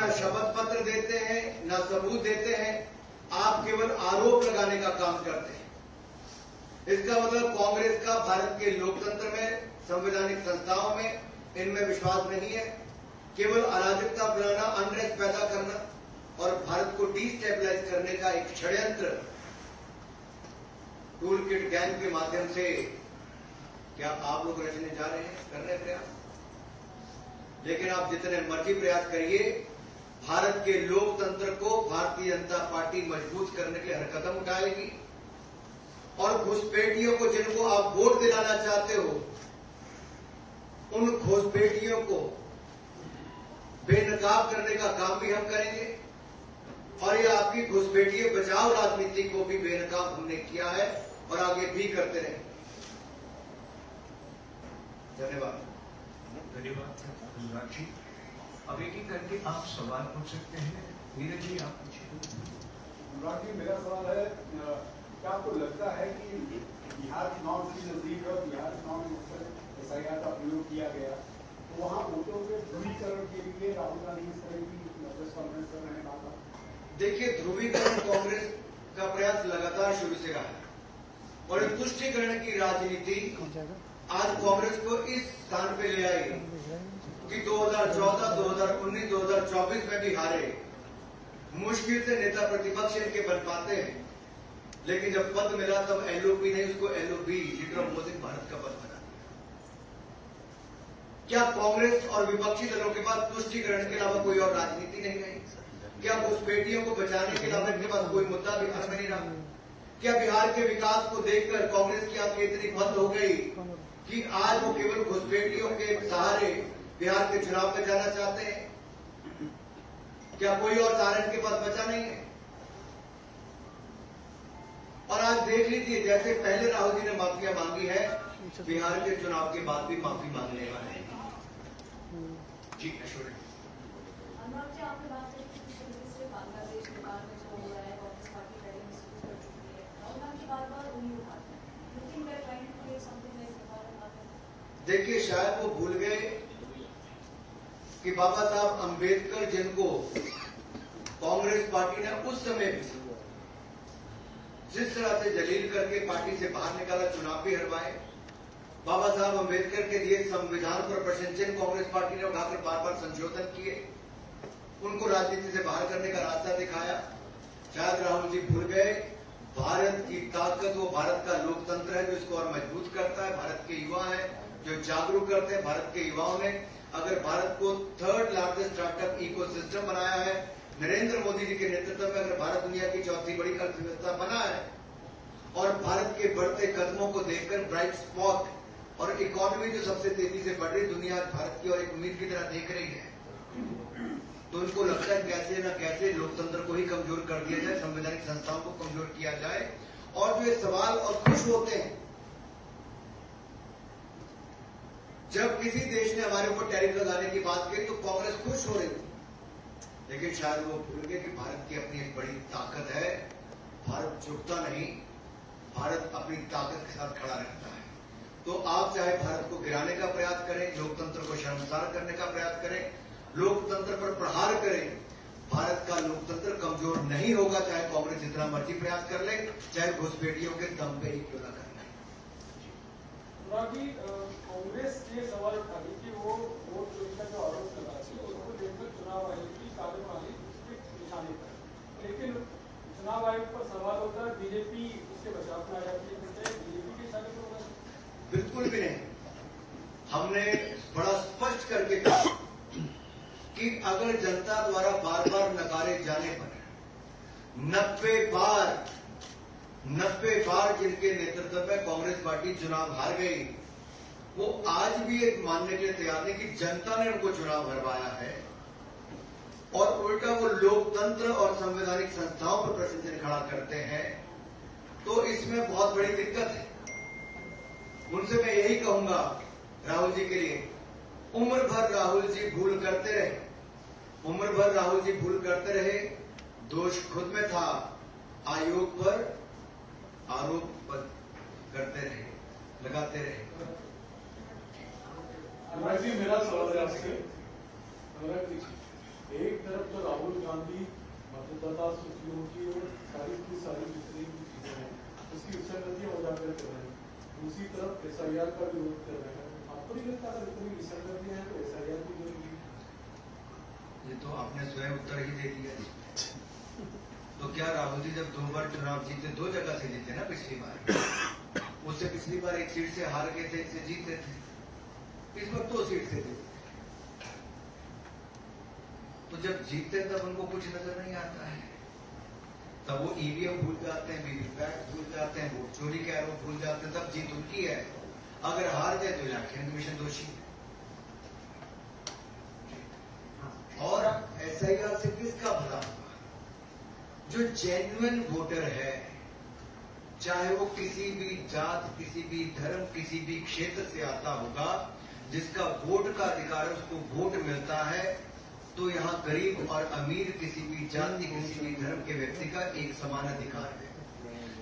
आप न शपथ पत्र देते हैं, न सबूत देते हैं, आप केवल आरोप लगाने का काम करते हैं। इसका मतलब कांग्रेस का भारत के लोकतंत्र में, संवैधानिक संस्थाओं में, इनमें विश्वास नहीं है। केवल अराजकता फैलाना, अनरेस्ट पैदा करना और भारत को डिस्टेबलाइज करने का एक षड्यंत्र टूल किट गैंग के माध्यम से क्या आप लोग रचने जा रहे हैं, कर रहे हैं प्रयास। लेकिन आप जितने मर्जी प्रयास करिए, भारत के लोकतंत्र को भारतीय जनता पार्टी मजबूत करने के लिए हर कदम उठाएगी और घुसपैठियों को, जिनको आप वोट दिलाना चाहते हो, उन घुसपैठियों को बेनकाब करने का काम भी हम करेंगे और ये आपकी घुसपैठिए बचाव राजनीति को भी बेनकाब हमने किया है और आगे भी करते रहेंगे। धन्यवाद। धन्यवाद अनुराग जी। अब एक एक करके आप सवाल पूछ सकते हैं। नीरज जी आप पूछिए। अनुराग जी, मेरा सवाल है, क्या आपको लगता है कि बिहार चुनाव से नजदीक है, बिहार चुनाव में SIR का प्रयोग किया गया, तो वहाँ वोटों के ध्रुवीकरण के लिए राहुल गांधी इस तरह की प्रेस कॉन्फ्रेंस कर रहे हैं? देखिए, ध्रुवीकरण कांग्रेस का प्रयास लगातार शुरू से रहा है और तुष्टीकरण की राजनीति आज कांग्रेस को इस स्थान पे ले आई कि 2014, 2019, 2024 में भी हारे। मुश्किल से नेता प्रतिपक्ष इनके बन पाते हैं, लेकिन जब पद मिला तब LOP नहीं, उसको LOB, leader of opposition Bharat का पद बना। क्या कांग्रेस और विपक्षी दलों के पास तुष्टीकरण के अलावा कोई और राजनीति नहीं है? क्या घुसपैठियों को बचाने के अलावा इनके पास कोई मुद्दा बिहार में नहीं रहा? क्या बिहार के विकास को देखकर कांग्रेस की आंखें इतनी बंद हो गई कि आज वो केवल घुसपैठियों के सहारे बिहार के चुनाव में जाना चाहते हैं? क्या कोई और सहारा इनके पास बचा नहीं है? और आज देख लीजिए, जैसे पहले राहुल जी ने माफिया मांगी है, बिहार के चुनाव के बाद भी माफी मांगने वाले हैं। जी ऐश्वर्या। अनुराग जी, आपने बात करी कि से बांग्लादेश, नेपाल में जो हो रहा है, कांग्रेस पार्टी पहले महसूस कर चुकी है। राहुल गांधी बार-बार उंगली उठाते हैं, लेकिन वे trying to create something like Nepal. देखिए, शायद वो भूल गए कि बाबा साहब अंबेडकर, जिनको कांग्रेस पार्टी ने उस समय भी जिस तरह से जलील करके पार्टी से बाहर निकाला, चुनाव भी हरवाए, बाबा साहब अंबेडकर के दिए संविधान पर प्रश्न चिन्ह कांग्रेस पार्टी ने उठाकर बार बार संशोधन किए, उनको राजनीति से बाहर करने का रास्ता दिखाया। शायद राहुल जी भूल गए, भारत की ताकत वो भारत का लोकतंत्र है जो इसको और मजबूत करता है, भारत के युवा है जो जागरूक करते हैं। भारत के युवाओं ने अगर भारत को 3rd लार्जेस्ट स्टार्टअप इकोसिस्टम बनाया है, नरेंद्र मोदी जी के नेतृत्व में अगर भारत दुनिया की 4थी बड़ी अर्थव्यवस्था बना है और भारत के बढ़ते कदमों को देखकर ब्राइट स्पॉट और इकोनॉमी जो सबसे तेजी से बढ़ रही दुनिया भारत की और एक उम्मीद की तरह देख रही है, तो उनको लगता है कैसे न कैसे लोकतंत्र को ही कमजोर कर दिया जाए, संवैधानिक संस्थाओं को कमजोर किया जाए। और जो ये सवाल और खुश होते हैं जब किसी देश ने हमारे ऊपर टैरिफ लगाने की बात की तो कांग्रेस खुश हो रही थी, लेकिन शायद वो भूल गए कि भारत की अपनी एक बड़ी ताकत है, भारत झुकता नहीं, भारत अपनी ताकत के साथ खड़ा रहता है। तो आप चाहे भारत को गिराने का प्रयास करें, लोकतंत्र को शर्मसार करने का प्रयास करें, लोकतंत्र पर प्रहार करें, भारत का लोकतंत्र कमजोर नहीं होगा, चाहे कांग्रेस जितना मर्जी प्रयास कर ले, चाहे घुसपैठियों के दम पे ही क्यों न कर ले। कांग्रेस ये सवाल उठा दी कि वो वोट चोरी का जो आरोप लगा उसको लेकर चुनाव आयोग की कार्यप्रणाली उसके निशाने पर, लेकिन चुनाव आयोग पर सवाल होता है बीजेपी उससे बचाव में आ जाती है, बीजेपी के निशाने पर होगा? बिल्कुल भी नहीं। हमने बड़ा स्पष्ट करके कहा कि अगर जनता द्वारा बार बार नकारे जाने पर 90 बार जिनके नेतृत्व में कांग्रेस पार्टी चुनाव हार गई, वो आज भी एक मानने के लिए तैयार नहीं कि जनता ने उनको चुनाव हरवाया है और उल्टा वो लोकतंत्र और संवैधानिक संस्थाओं पर प्रश्न चिन्ह खड़ा करते हैं, तो इसमें बहुत बड़ी दिक्कत है। उनसे मैं यही कहूंगा राहुल जी के लिए, उम्र भर राहुल जी भूल करते रहे, उम्र भर राहुल जी भूल करते रहे, दोष खुद में था, आयोग पर आरोप करते रहे, लगाते रहे। अनुराग जी, मेरा सवाल है आपसे। अनुराग जी, एक तरफ तो राहुल गांधी मतदाता सूचियों की और सारी जितनी भी चीजें हैं उसकी विसंगतियां उजागर कर रहे हैं, दूसरी तरफ SIR का विरोध कर रहे हैं। आपको नहीं लगता अगर इतनी विसंगतियां हैं तो SIR की जरूरी? ये तो आपने स्वयं उत्तर ही दे दिया। तो क्या राहुल जी जब 2 बार चुनाव जीते, 2 जगह से जीते ना पिछली बार, उससे पिछली बार 1 सीट से हार गए थे, इससे जीते थे, इस बार 2 सीट से जीते। तो जब जीतते तब उनको कुछ नजर नहीं आता है, तब वो EVM भूल जाते हैं, वीवीपैट भूल जाते हैं, वोट चोरी के आरोप भूल जाते हैं, तब जीत उनकी है। अगर हार गए तो इलेक्शन कमीशन दोषी है। और SIR से किसका भला होगा? जो जेन्युइन वोटर है, चाहे वो किसी भी जात, किसी भी धर्म, किसी भी क्षेत्र से आता होगा, जिसका वोट का अधिकार है, उसको वोट मिलता है, तो यहाँ गरीब और अमीर, किसी भी जाति, किसी भी धर्म के व्यक्ति का एक समान अधिकार है।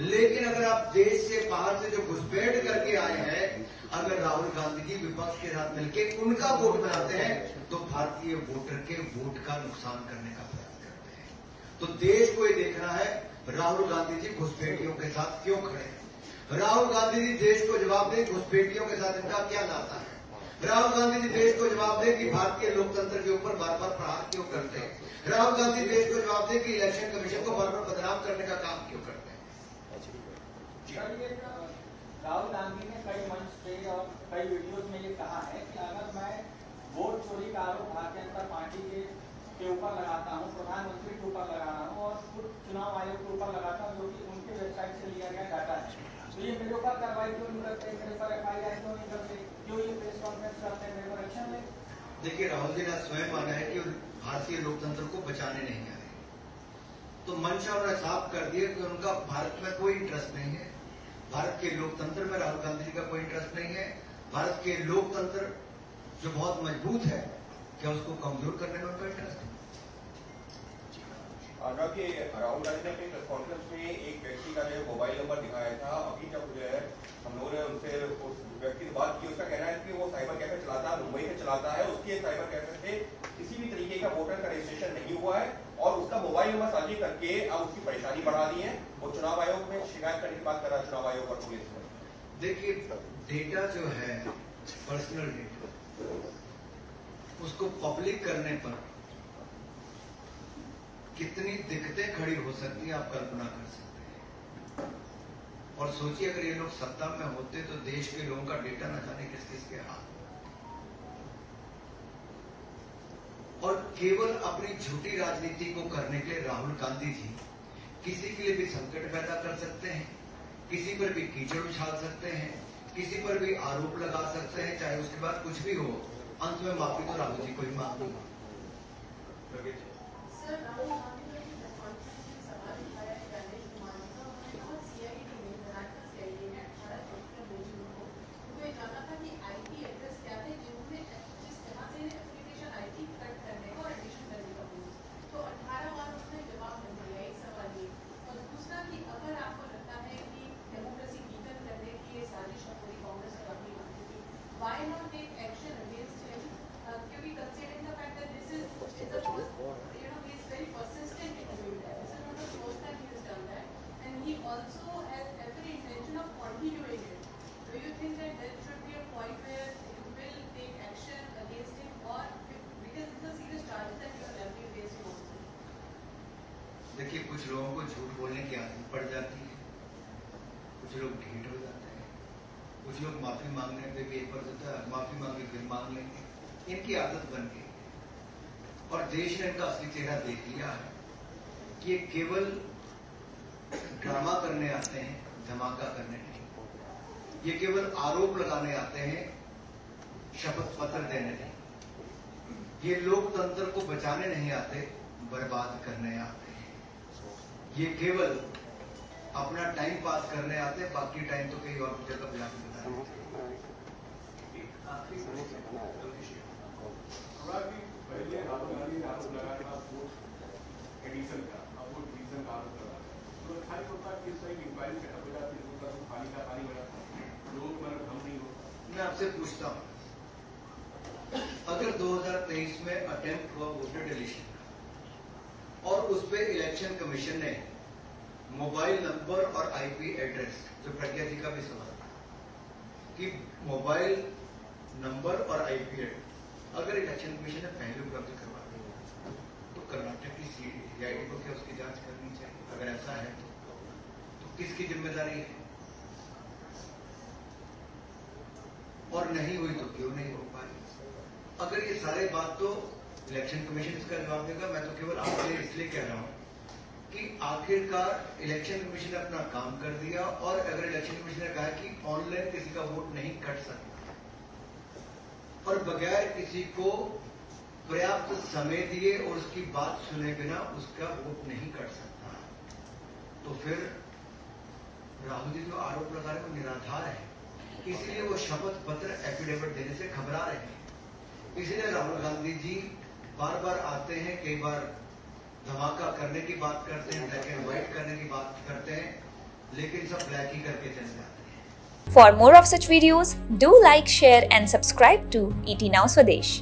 लेकिन अगर आप देश से बाहर से जो घुसपैठ करके आए हैं, अगर राहुल गांधी जी विपक्ष के साथ मिलकर उनका वोट बनाते हैं, तो भारतीय वोटर के वोट का नुकसान करने का प्रयास करते हैं। तो देश को ये देखना है राहुल गांधी जी घुसपैठियों के साथ क्यों खड़े हैं। राहुल गांधी जी देश को जवाब दें घुसपैठियों के साथ इनका क्या नाता है। राहुल गांधी जी देश को जवाब दें कि भारतीय लोकतंत्र के ऊपर बार बार प्रहार क्यों करते हैं। राहुल गांधी देश को जवाब दें कि इलेक्शन कमीशन को बार बार बदनाम करने का काम क्यों करते हैं। राहुल गांधी ने कई मंच पे और कई वीडियोज में ये कहा है कि अगर मैं वोट चोरी का आरोप भारतीय जनता पार्टी के ऊपर लगाता हूँ, प्रधानमंत्री के ऊपर लगा रहा हूँ और खुद चुनाव आयोग के ऊपर लगाता हूँ, जो कि उनके वेबसाइट से लिया गया डाटा है, तो ये मेरे ऊपर कार्रवाई क्यों नहीं करते, मेरे पर FIR क्यों नहीं करते, क्यों ये प्रेस कॉन्फ्रेंस करते हैं, मेरे पर एक्शन ले। देखिए राहुल जी ने स्वयं माना है कि भारतीय लोकतंत्र को बचाने नहीं आए, तो मंशा उन्होंने साफ कर दिया कि उनका भारत में कोई इंटरेस्ट नहीं है। भारत के लोकतंत्र में राहुल गांधी जी का कोई इंटरेस्ट नहीं है। भारत के लोकतंत्र जो बहुत मजबूत है, क्या उसको कमजोर करने में उनका इंटरेस्ट है। कि राहुल गांधी ने अपनी प्रेस कॉन्फ्रेंस में एक व्यक्ति का जो मोबाइल नंबर दिखाया था, अभी जब जो है हम लोगों ने उनसे उस व्यक्ति से बात की, उसका कहना है कि वो साइबर कैफे चलाता है, मुंबई में चलाता है, उसके साइबर कैफे से किसी भी तरीके का वोटर का रजिस्ट्रेशन नहीं हुआ है और उसका मोबाइल नंबर साझी करके अब उसकी परेशानी बढ़ा दी है। वो चुनाव आयोग में शिकायत करने की बात कर रहा है, चुनाव आयोग और पुलिस में। देखिए डेटा जो है पर्सनल डेटा, उसको पब्लिक करने पर कितनी दिक्कतें खड़ी हो सकती हैं आप कल्पना कर सकते हैं। और सोचिए अगर ये लोग सत्ता में होते तो देश के लोगों का डेटा न जाने किस किस के हाथ, और केवल अपनी झूठी राजनीति को करने के लिए राहुल गांधी जी किसी के लिए भी संकट पैदा कर सकते हैं, किसी पर भी कीचड़ उछाल सकते हैं, किसी पर भी आरोप लगा सकते हैं, चाहे उसके बाद कुछ भी हो, अंत में माफी तो राहुल जी को ही मांगनी होगी। सर राहुल गांधी ने प्रेस कॉन्फ्रेंस में सवाल उठाया है गणेश कुमार जी का, उन्होंने कहा CID में बनाकर CIA ने 18 व्यक्तियों भेजी उनको, उनको ये जानना था कि IP एड्रेस क्या थे जिन्होंने जिस तरह से एप्लीकेशन IP कट करने का और एडिशन करने का बोला, तो 18 बार उसने जवाब नहीं दिया। एक सवाल ये, और दूसरा कि अगर आपको लगता है कि डेमोक्रेसी वीकन करने की ये साजिश है पूरी कांग्रेस और राहुल गांधी की, why not take action against him, क्योंकि considering the fact that this is the very persistent in doing that. This is not the first time he has done that, and he also has every intention of continuing it. Do you think that there should be a point where you will take action against him, or because it's a serious charge that you are levying against him also? देखिए कुछ लोगों को झूठ बोलने की आदत पड़ जाती है, कुछ लोग ढीठ हो जाते हैं, कुछ लोग माफी मांगने पे भी एक बार होता है, माफी मांगे फिर मांग लेंगे, इनकी आदत बन गई। और देश ने इनका असली चेहरा देख लिया है कि ये केवल ड्रामा करने आते हैं, धमाका करने नहीं। ये केवल आरोप लगाने आते हैं, शपथ पत्र देने नहीं। ये लोकतंत्र को बचाने नहीं आते, बर्बाद करने आते हैं। ये केवल अपना टाइम पास करने आते हैं, बाकी टाइम तो कहीं और जगह पे जाकर बिताते हैं। पहले राहुल गांधी ने आरोप लगाया था वोट एडिशन का, अब वोट डिवीजन का आरोप लगा है, तो खाली होता है कि सही इंक्वायरी सेटअप हो जाती है, तो पानी का पानी हो जाता है, लोग मतलब हम नहीं होता। मैं आपसे पूछता हूं, अगर 2023 में अटेम्प्ट हुआ वोटर डिलीशन, और उस पे इलेक्शन कमीशन ने मोबाइल नंबर और आईपी एड्रेस, जो प्रज्ञा जी का भी सवाल था कि मोबाइल नंबर और आईपी एड्रेस अगर इलेक्शन कमीशन ने पहले उपलब्ध करवा दिया तो कर्नाटक की सीआईडी को क्या उसकी जांच करनी चाहिए? अगर ऐसा है तो किसकी जिम्मेदारी है? और नहीं हुई तो क्यों नहीं हो पाई? अगर ये सारे बात तो इलेक्शन कमीशन इसका जवाब देगा। मैं तो केवल आपके लिए इसलिए कह रहा हूं कि आखिरकार इलेक्शन कमीशन ने अपना काम कर दिया, और अगर इलेक्शन कमीशन ने कहा कि ऑनलाइन किसी का वोट नहीं कट सकता और बगैर किसी को पर्याप्त समय दिए और उसकी बात सुने बिना उसका वोट नहीं कट सकता, तो फिर राहुल जी जो आरोप लगा रहे हैं वो निराधार है। इसलिए वो शपथ पत्र एफिडेविट देने से घबरा रहे हैं। इसलिए राहुल गांधी जी बार बार आते हैं, कई बार धमाका करने की बात करते हैं, ब्लैक एंड व्हाइट करने की बात करते हैं, लेकिन सब ब्लैक ही करके चले जाते हैं। For more of such videos, do like, share and subscribe to ET Now Swadesh.